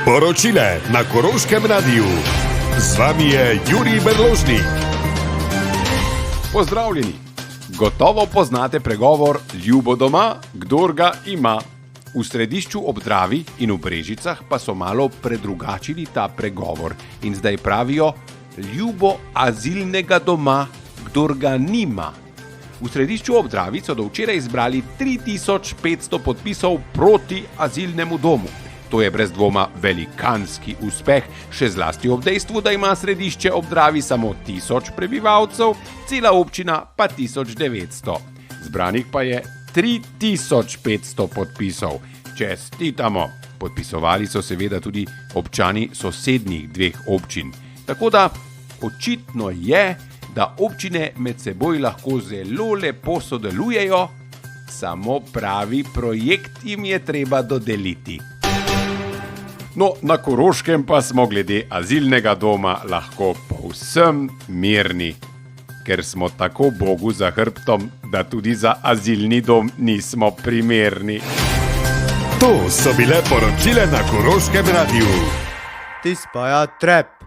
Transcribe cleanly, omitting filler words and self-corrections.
Poročile na Koroškem radiju. Z vami je Jurij Berložnik. Pozdravljeni! Gotovo poznate pregovor "Ljubo doma, kdor ga ima". V Središču ob Dravi in v Brežicah pa so malo predrugačili ta pregovor in zdaj pravijo "Ljubo azilnega doma, kdor ga nima". V Središču ob Dravi so do včeraj zbrali 3500 podpisov proti azilnemu domu. To je brez dvoma velikanski uspeh, še zlasti ob dejstvu, da ima Središče ob Dravi samo 1000 prebivalcev, cela občina pa 1900. Zbranih pa je 3500 podpisov. Čestitamo! Podpisovali so seveda tudi občani sosednjih dveh občin. Tako da očitno je, da občine med seboj lahko zelo lepo sodelujejo, samo pravi projekt jim je treba dodeliti. No, na Koroškem pa smo glede azilnega doma lahko povsem mirni, ker smo tako Bogu za hrbtom, da tudi za azilni dom nismo primerni. To so bile poročile na Koroškem radiju. Ti spaja trep.